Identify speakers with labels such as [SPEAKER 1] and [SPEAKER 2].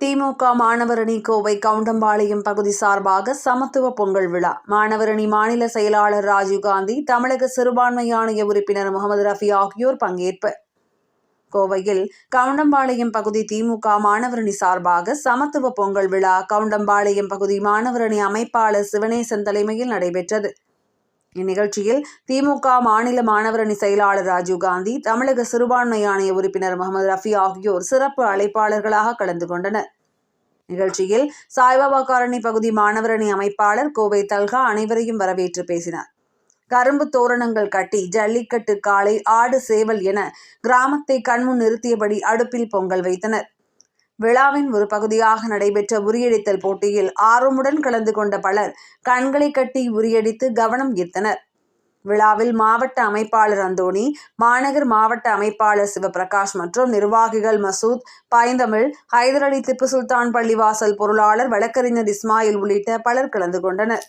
[SPEAKER 1] திமுக மாணவரணி கோவை கவுண்டம்பாளையம் பகுதி சார்பாக சமத்துவ பொங்கல் விழா. மாணவரணி மாநில செயலாளர் ராஜீவ்காந்தி, தமிழக சிறுபான்மை ஆணைய உறுப்பினர் முகமது ரஃபி ஆகியோர் பங்கேற்பு. கோவையில் கவுண்டம்பாளையம் பகுதி திமுக மாணவரணி சார்பாக சமத்துவ பொங்கல் விழா கவுண்டம்பாளையம் பகுதி மாணவரணி அமைப்பாளர் சிவனேசன் தலைமையில் நடைபெற்றது. இந்நிகழ்ச்சியில் திமுக மாநில மாணவரணி செயலாளர் ராஜீவ்காந்தி, தமிழக சிறுபான்மை ஆணைய உறுப்பினர் முகமது ரஃபி ஆகியோர் சிறப்பு அழைப்பாளர்களாக கலந்து கொண்டனர். நிகழ்ச்சியில் சாய்பாபா காலனி பகுதி மாணவரணி அமைப்பாளர் கோவை தல்கா அனைவரையும் வரவேற்று பேசினார். கரும்பு தோரணங்கள் கட்டி ஜல்லிக்கட்டு காளை, ஆடு, சேவல் என கிராமத்தை கண்முன் நிறுத்தியபடி அடுப்பில் பொங்கல் வைத்தனர். விழாவின் ஒரு பகுதியாக நடைபெற்ற உரியடித்தல் போட்டியில் ஆர்வமுடன் கலந்து கொண்ட பலர் கண்களை கட்டி உரியடித்து கவனம் ஈர்த்தனர். விழாவில் மாவட்ட அமைப்பாளர் அந்தோணி, மாநகர் மாவட்ட அமைப்பாளர் சிவபிரகாஷ் மற்றும் நிர்வாகிகள் மசூத், பைந்தமிழ், ஹைதர் அலி, திப்பு சுல்தான் பள்ளிவாசல் பொருளாளர் வழக்கறிஞர் இஸ்மாயில் உள்ளிட்ட பலர் கலந்து கொண்டனர்.